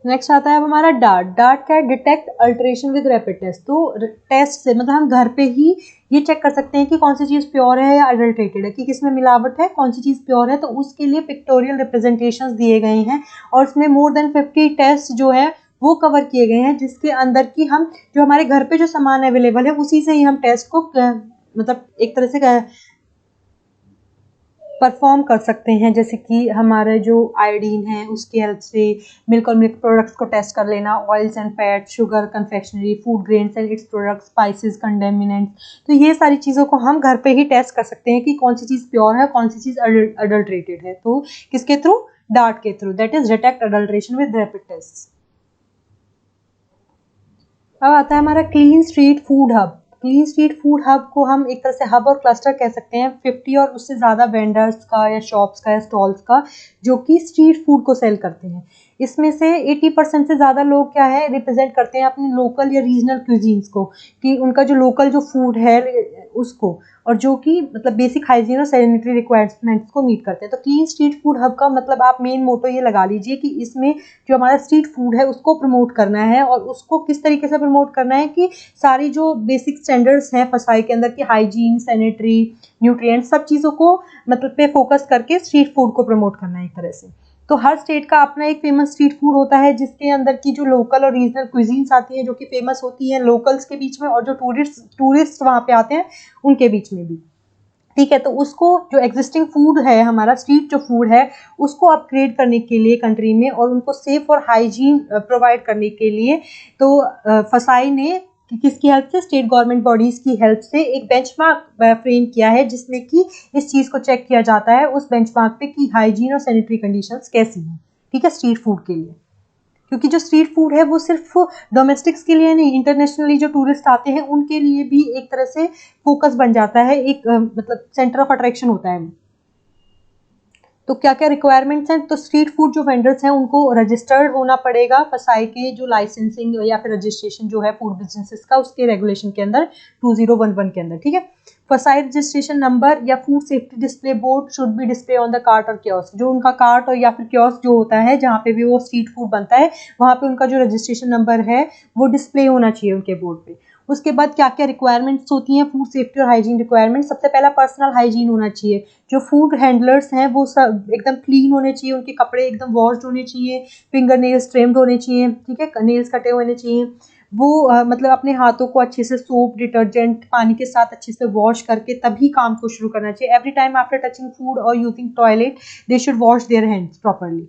Speaker 1: नेक्स्ट आता है अब हमारा डार्ट। डार्ट क्या है, detect adulteration with rapid test. तो टेस्ट से मतलब हम घर पे ही ये चेक कर सकते हैं कि कौन सी चीज़ प्योर है या अडल्ट्रेटेड है, कि किसमें मिलावट है, कौन सी चीज़ प्योर है। तो उसके लिए पिक्टोरियल रिप्रेजेंटेशंस दिए गए हैं और उसमें मोर देन 50 टेस्ट जो है वो कवर किए गए हैं, जिसके अंदर की हम जो हमारे घर पे जो सामान अवेलेबल है उसी से ही हम टेस्ट को मतलब एक तरह से परफॉर्म कर सकते हैं। जैसे कि हमारे जो आयोडीन है उसकी हेल्प से मिल्क और मिल्क प्रोडक्ट्स को टेस्ट कर लेना, oils and fat, sugar, confectionery, food grains and its products, spices, condiments. तो ये सारी चीज़ों को हम घर पे ही टेस्ट कर सकते हैं कि कौन सी चीज़ प्योर है, कौन सी चीज़ अडल्ट्रेटेड है। तो किसके थ्रू, डार्ट के through, that is detect adulteration with rapid test. अब आता है हमारा clean street food hub. Clean street food hub को हम एक तरह से हब और क्लस्टर कह सकते हैं 50 और उससे ज़्यादा वेंडर्स का या शॉप्स का या स्टॉल्स का जो कि स्ट्रीट फूड को सेल करते हैं। इसमें से 80% से ज़्यादा लोग क्या है रिप्रेजेंट करते हैं अपने लोकल या रीजनल क्यूजीन्स को, कि उनका जो लोकल जो फूड है उसको, और जो कि मतलब बेसिक हाइजीन और सैनिटरी रिक्वायरमेंट्स को मीट करते हैं। तो क्लीन स्ट्रीट फूड हब का मतलब आप मेन मोटो ये लगा लीजिए कि इसमें जो हमारा स्ट्रीट फूड है उसको प्रमोट करना है, और उसको किस तरीके से प्रमोट करना है कि सारी जो बेसिक स्टैंडर्ड्स हैं फसाई के अंदर की हाइजीन, सैनिटरी, न्यूट्रिएंट, सब चीज़ों को मतलब पे फोकस करके स्ट्रीट फूड को प्रमोट करना है एक तरह से। तो हर स्टेट का अपना एक फेमस स्ट्रीट फूड होता है जिसके अंदर की जो लोकल और रीजनल क्विजीन्स आती हैं जो कि फेमस होती हैं लोकल्स के बीच में और जो टूरिस्ट वहाँ पे आते हैं उनके बीच में भी। ठीक है, तो उसको जो एग्जिस्टिंग फूड है हमारा स्ट्रीट जो फूड है उसको अपग्रेड करने के लिए कंट्री में और उनको सेफ और हाइजीन प्रोवाइड करने के लिए तो फसाई ने किसकी हेल्प से, स्टेट गवर्नमेंट बॉडीज की हेल्प से एक बेंचमार्क फ्रेम किया है जिसमें कि इस चीज़ को चेक किया जाता है उस बेंचमार्क पे कि हाइजीन और सैनिटरी कंडीशंस कैसी हैं। ठीक है, स्ट्रीट फूड के लिए, क्योंकि जो स्ट्रीट फूड है वो सिर्फ डोमेस्टिक्स के लिए नहीं, इंटरनेशनली जो टूरिस्ट आते हैं उनके लिए भी एक तरह से फोकस बन जाता है, एक मतलब सेंटर ऑफ अट्रैक्शन होता है। तो क्या क्या रिक्वायरमेंट्स हैं, तो स्ट्रीट फूड जो वेंडर्स हैं उनको रजिस्टर्ड होना पड़ेगा फसाई के जो लाइसेंसिंग या फिर रजिस्ट्रेशन जो है फूड बिजनेसेस का उसके रेगुलेशन के अंदर 2011 के अंदर। ठीक है, फसाई रजिस्ट्रेशन नंबर या food safety display board should be display on the cart और कियोस्क। जो उनका कार्ट और या फिर कियोस्क जो होता है जहाँ पे भी वो स्ट्रीट फूड बनता है वहाँ पे उनका जो रजिस्ट्रेशन नंबर है वो डिस्प्ले होना चाहिए उनके बोर्ड पे। उसके बाद क्या क्या रिक्वायरमेंट्स होती हैं फूड सेफ्टी और हाइजीन रिक्वायरमेंट, सबसे पहला पर्सनल हाइजीन होना चाहिए। जो फूड हैंडलर्स हैं वो सब एकदम क्लीन होने चाहिए, उनके कपड़े एकदम वॉश्ड होने चाहिए, फिंगर नेल्स ट्रिम्ड होने चाहिए, ठीक है, नेल्स कटे होने चाहिए। वो मतलब अपने हाथों को अच्छे से सोप, डिटर्जेंट, पानी के साथ अच्छे से वॉश करके तभी काम को शुरू करना चाहिए। Every time after touching food और using toilet they should wash their hands properly.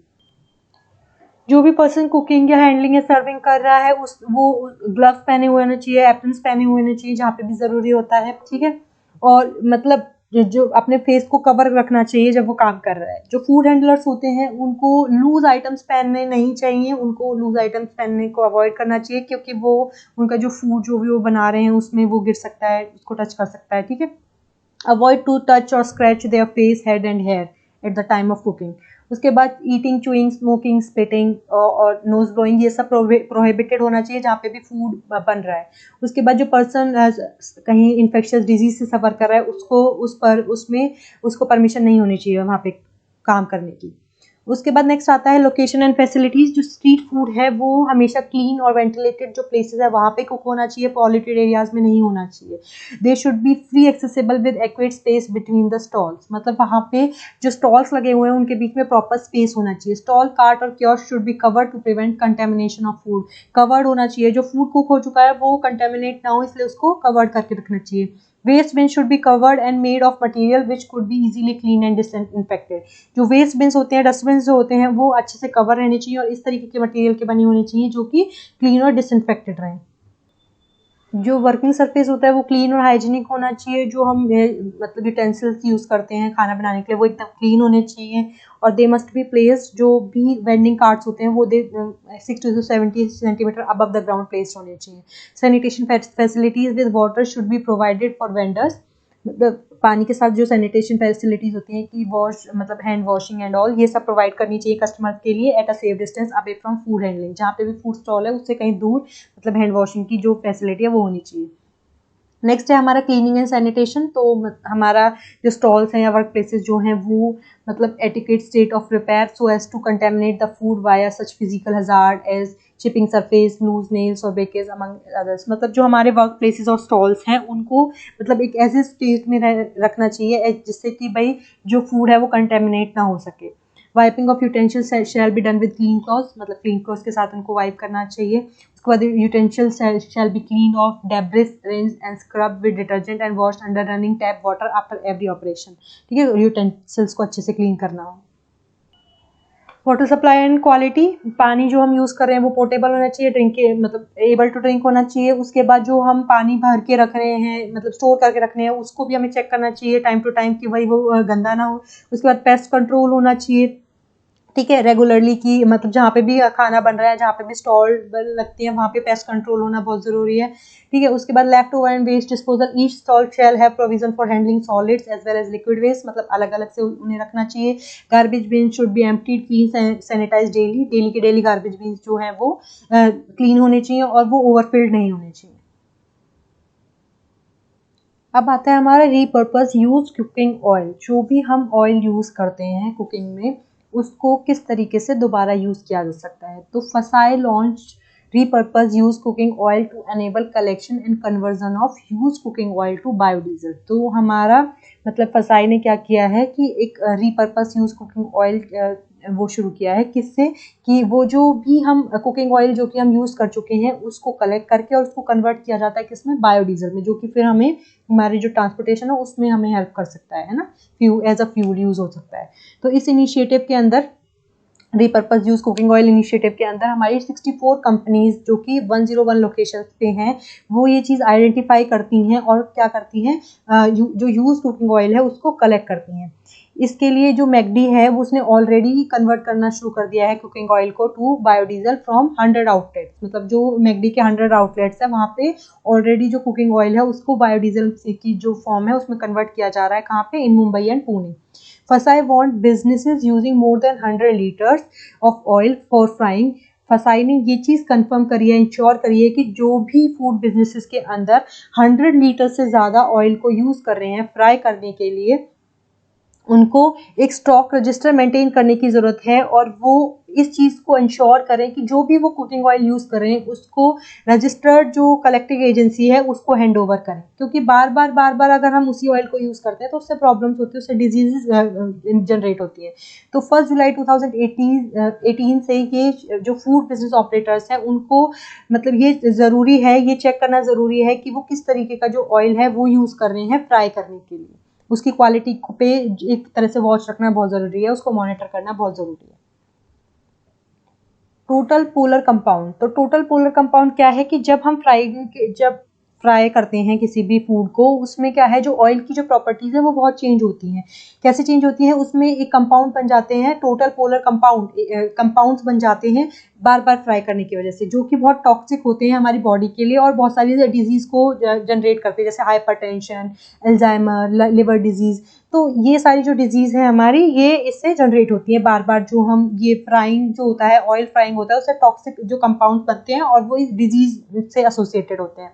Speaker 1: जो भी पर्सन कुकिंग या हैंडलिंग या सर्विंग कर रहा है उस वो ग्लव्स पहने हुए होने चाहिए, एप्रन्स पहने हुए होने चाहिए जहाँ पे भी ज़रूरी होता है। ठीक है, और मतलब जो अपने फेस को कवर रखना चाहिए जब वो काम कर रहा है। जो फूड हैंडलर्स होते हैं उनको लूज आइटम्स पहनने नहीं चाहिए, उनको लूज आइटम्स पहनने को अवॉइड करना चाहिए, क्योंकि वो उनका जो फूड जो भी वो बना रहे हैं उसमें वो गिर सकता है, उसको टच कर सकता है, ठीक है। अवॉइड टू टच और scratch their face, head and hair at the time of cooking. उसके बाद ईटिंग, चूइंग, स्मोकिंग, स्पिटिंग और नोज ब्लोइंग, ये सब प्रोहिबिटेड होना चाहिए जहाँ पे भी फूड बन रहा है। उसके बाद जो पर्सन कहीं इन्फेक्शियस डिजीज से सफ़र कर रहा है उसको परमिशन नहीं होनी चाहिए वहाँ पे काम करने की। उसके बाद नेक्स्ट आता है लोकेशन एंड फैसिलिटीज़। जो स्ट्रीट फूड है वो हमेशा क्लीन और वेंटिलेटेड जो प्लेसेस है वहाँ पे कुक होना चाहिए, पॉल्यूटेड एरियाज में नहीं होना चाहिए। They should be free accessible with adequate space between the stalls, मतलब वहाँ पे जो स्टॉल्स लगे हुए हैं उनके बीच में प्रॉपर स्पेस होना चाहिए। स्टॉल, कार्ट और kiosk should be covered to prevent contamination of food. Covered होना चाहिए, जो फूड कुक हो चुका है वो कंटेमिनेट ना हो इसलिए उसको कवर्ड करके रखना चाहिए। Waste bin should be covered and made of material which could be easily clean and disinfected. जो वेस्ट बिन्स होते हैं, डस्टबिन जो होते हैं वो अच्छे से कवर रहने चाहिए और इस तरीके के मटेरियल के बने होने चाहिए जो कि क्लीन और डिसइंफेक्टेड रहें। जो वर्किंग सरफेस होता है वो क्लीन और हाइजीनिक होना चाहिए। जो हम मतलब यूटेंसिल्स यूज़ करते हैं खाना बनाने के लिए वो एकदम क्लीन होने चाहिए। और दे मस्ट बी प्लेस्ड, जो भी वेंडिंग कार्ट्स होते हैं वो 60 to 70 centimetre above the ground placed होने चाहिए। Sanitation facilities with water should be provided for vendors, मतलब पानी के साथ जो सैनिटेशन फैसिलिटीज होती हैं कि वॉश मतलब हैंड वॉशिंग एंड ऑल, ये सब प्रोवाइड करनी चाहिए कस्टमर्स के लिए at a safe distance away from food handling. जहाँ पे भी फूड स्टॉल है उससे कहीं दूर मतलब हैंड वॉशिंग की जो फैसिलिटी है वो होनी चाहिए। नेक्स्ट है हमारा क्लीनिंग एंड सैनिटेशन। तो हमारा जो स्टॉल्स हैं या वर्क प्लेसेस जो हैं वो मतलब etiquette state of repair so as to contaminate the food via such physical hazard as chipping surface, loose nails और ब्रेकेज अमंग अदर्स। मतलब जो हमारे वर्क प्लेसेस और स्टॉल्स हैं उनको मतलब एक ऐसे स्टेट में रखना चाहिए जिससे कि भाई जो फूड है वो कंटेमिनेट ना हो सके। Wiping off utensils shall be done with clean cloths, मतलब क्लीन क्लॉथ्स के साथ उनको वाइप करना चाहिए। उसके बाद utensils shall be clean of debris, rinse and scrub with detergent and wash under running tap water after every operation. ठीक है, यूटेंशिल्स को अच्छे से क्लीन करना हो। वाटर सप्लाई एंड क्वालिटी, पानी जो हम यूज़ कर रहे हैं वो पोर्टेबल होना चाहिए, ड्रिंक के मतलब एबल टू ड्रिंक होना चाहिए। उसके बाद जो हम पानी भर के रख रहे हैं मतलब स्टोर करके रख रहे हैं उसको भी हमें चेक करना चाहिए टाइम टू टाइम कि भाई वो गंदा ना हो। उसके बाद पेस्ट कंट्रोल होना चाहिए, ठीक है, रेगुलरली की मतलब जहाँ पे भी खाना बन रहा है, जहाँ पे भी स्टॉल लगती है वहाँ पे पेस्ट कंट्रोल होना बहुत ज़रूरी है, ठीक है। उसके बाद leftover and waste disposal, each stall shall have provision for handling solids as well as liquid waste, मतलब अलग अलग से उन्हें रखना चाहिए। Garbage bin should be emptied, clean, sanitize daily, daily के डेली गार्बेज बिन जो है वो क्लीन होने चाहिए और वो ओवरफिल्ड नहीं होने चाहिए। अब आता है हमारा रीपर्पस यूज कुकिंग ऑयल। जो भी हम ऑयल यूज़ करते हैं कुकिंग में उसको किस तरीके से दोबारा यूज़ किया जा सकता है। तो FSSAI launch repurpose used cooking oil to enable collection and conversion of used cooking oil to biodiesel. तो हमारा मतलब फसाई ने क्या किया है कि एक रीपर्पस यूज कुकिंग ऑयल वो शुरू किया है, किससे कि वो जो भी हम कुकिंग ऑयल जो कि हम यूज़ कर चुके हैं उसको कलेक्ट करके और उसको कन्वर्ट किया जाता है किसमें, बायोडीजल में, जो कि फिर हमें हमारी जो ट्रांसपोर्टेशन है उसमें हमें हेल्प कर सकता है ना, fuel as a fuel use हो सकता है। तो इस इनिशिएटिव के अंदर repurpose used cooking oil initiative के अंदर हमारी 64 कंपनीज जो कि 101 लोकेशन पे हैं वो ये चीज़ आइडेंटिफाई करती हैं और क्या करती हैं, जो यूज कुकिंग ऑयल है उसको कलेक्ट करती हैं। इसके लिए जो मैकडी है वो उसने ऑलरेडी कन्वर्ट करना शुरू कर दिया है कुकिंग ऑयल को टू बायोडीजल फ्रॉम 100 आउटलेट्स, मतलब जो मैकडी के 100 आउटलेट्स है वहाँ पे ऑलरेडी जो कुकिंग ऑयल है उसको बायोडीजल की जो फॉर्म है उसमें कन्वर्ट किया जा रहा है। कहाँ पे, इन मुंबई एंड पुणे। फसाई want businesses using more than 100 litres of oil for frying. फसाई ने ये चीज़ कंफर्म करी है, इंश्योर करी है कि जो भी फूड बिजनेसेस के अंदर 100 लीटर से ज़्यादा ऑयल को यूज़ कर रहे हैं फ्राई करने के लिए उनको एक स्टॉक रजिस्टर मेंटेन करने की ज़रूरत है और वो इस चीज़ को इंश्योर करें कि जो भी वो कुकिंग ऑयल यूज़ कर रहे हैं उसको रजिस्टर्ड जो कलेक्टिंग एजेंसी है उसको हैंड ओवर करें, क्योंकि बार बार अगर हम उसी ऑयल को यूज़ करते हैं तो उससे प्रॉब्लम्स होती है, उससे डिजीजेज जनरेट होती है। तो 1 जुलाई 2018 से ये जो फूड बिजनेस ऑपरेटर्स हैं उनको मतलब ये ज़रूरी है, ये चेक करना ज़रूरी है कि वो किस तरीके का जो ऑयल है वो यूज़ कर रहे हैं फ्राई करने के लिए। उसकी क्वालिटी पे एक तरह से वॉच रखना बहुत ज़रूरी है, उसको मॉनिटर करना बहुत ज़रूरी है। टोटल पोलर कंपाउंड, तो टोटल पोलर कंपाउंड क्या है कि जब फ्राई करते हैं किसी भी फूड को, उसमें क्या है, जो ऑयल की जो प्रॉपर्टीज़ है वो बहुत चेंज होती हैं। कैसे चेंज होती है, उसमें एक कंपाउंड बन जाते हैं, टोटल पोलर कंपाउंड्स बन जाते हैं बार बार फ्राई करने की वजह से, जो कि बहुत टॉक्सिक होते हैं हमारी बॉडी के लिए और बहुत सारी डिजीज़ को जनरेट करते हैं, जैसे हाइपरटेंशन, अल्जाइमर, लिवर डिजीज़। तो ये सारी जो डिजीज़ है हमारी, ये इससे जनरेट होती है बार बार, जो हम ये फ्राइंग जो होता है, ऑयल फ्राइंग होता है, उससे टॉक्सिक जो कंपाउंड बनते हैं और वो इस डिजीज़ से एसोसिएटेड होते हैं।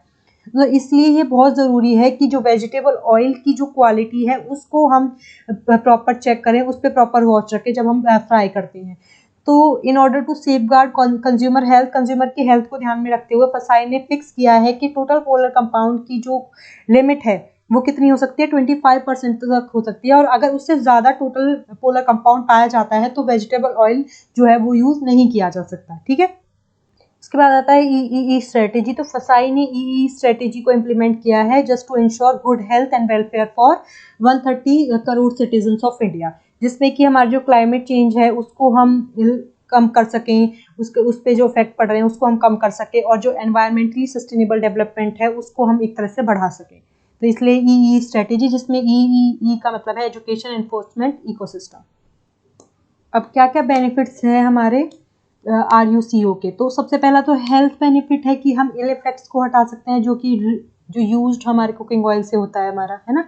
Speaker 1: तो इसलिए ये बहुत ज़रूरी है कि जो वेजिटेबल ऑयल की जो क्वालिटी है उसको हम प्रॉपर चेक करें, उस पर प्रॉपर वॉच रखें जब हम फ्राई करते हैं। तो in order to safeguard consumer की हेल्थ को ध्यान में रखते हुए फसाई ने फिक्स किया है कि टोटल पोलर कंपाउंड की जो लिमिट है वो कितनी हो सकती है, 25% तक हो सकती है, और अगर उससे ज़्यादा टोटल पोलर कंपाउंड पाया जाता है तो वेजिटेबल ऑयल जो है वो यूज़ नहीं किया जा सकता। ठीक है, उसके बाद आता है ईई स्ट्रेटेजी। तो फसाई ने ईई स्ट्रेटेजी को इम्प्लीमेंट किया है just to ensure good health and welfare for 130 crore citizens of India, जिसमें कि हमारा जो क्लाइमेट चेंज है उसको हम कम कर सकें, उस पर जो इफेक्ट पड़ रहे हैं उसको हम कम कर सकें, और जो एनवायरमेंटली सस्टेनेबल डेवलपमेंट है उसको हम एक तरह से बढ़ा सकें। तो इसलिए ईई स्ट्रेटेजी, जिसमें ई का मतलब है एजुकेशन, एनफोर्समेंट, इकोसिस्टम। अब क्या क्या बेनिफिट्स हैं हमारे RUCO के, तो सबसे पहला तो हेल्थ बेनिफिट है कि हम इल इफेक्ट्स को हटा सकते हैं, जो यूज्ड हमारे कुकिंग ऑयल से होता है हमारा, है ना।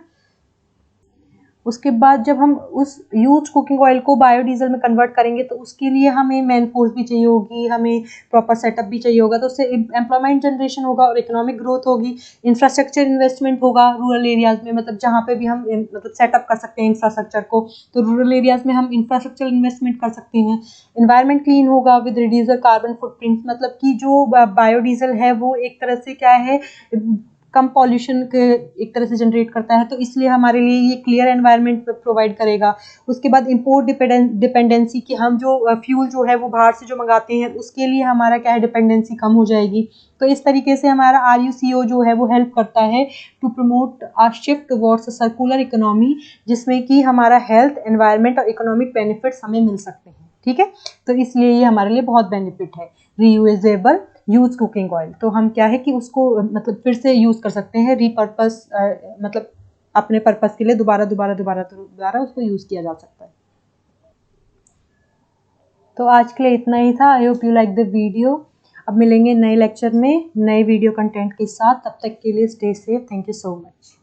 Speaker 1: उसके बाद जब हम उस यूज कुकिंग ऑयल को बायोडीजल में कन्वर्ट करेंगे तो उसके लिए हमें मैन फोर्स भी चाहिए होगी, हमें प्रॉपर सेटअप भी चाहिए होगा, तो उससे एम्प्लॉयमेंट जनरेशन होगा और इकोनॉमिक ग्रोथ होगी, इंफ्रास्ट्रक्चर इन्वेस्टमेंट होगा रूरल एरियाज़ में, मतलब जहाँ पे भी हम मतलब सेटअप कर सकते हैं इंफ्रास्ट्रक्चर को, तो रूरल एरियाज़ में हम इंफ्रास्ट्रक्चर इन्वेस्टमेंट कर सकते हैं। एनवायरनमेंट क्लीन होगा विद रिड्यूसर कार्बन फुटप्रिंट, मतलब कि जो बायोडीजल है वो एक तरह से क्या है, कम पॉल्यूशन के एक तरह से जनरेट करता है, तो इसलिए हमारे लिए ये क्लियर एनवायरनमेंट प्रोवाइड करेगा। उसके बाद इंपोर्ट डिपेंडेंसी, कि हम जो फ्यूल जो है वो बाहर से जो मंगाते हैं उसके लिए हमारा क्या है, डिपेंडेंसी कम हो जाएगी। तो इस तरीके से हमारा RUCO जो है वो हेल्प करता है to promote a shift towards circular economy, जिसमें कि हमारा हेल्थ, एनवायरनमेंट और इकोनॉमिक बेनिफिट्स हमें मिल सकते हैं। ठीक है, तो इसलिए ये हमारे लिए बहुत बेनिफिट है। रीयूजेबल यूज कुकिंग ऑयल, तो हम क्या है कि उसको मतलब फिर से यूज़ कर सकते हैं, रीपर्पस, मतलब अपने पर्पस के लिए दोबारा उसको यूज़ किया जा सकता है। तो आज के लिए इतना ही था। I hope you like the video. अब मिलेंगे नए लेक्चर में नए वीडियो कंटेंट के साथ, तब तक के लिए stay safe. Thank you so much.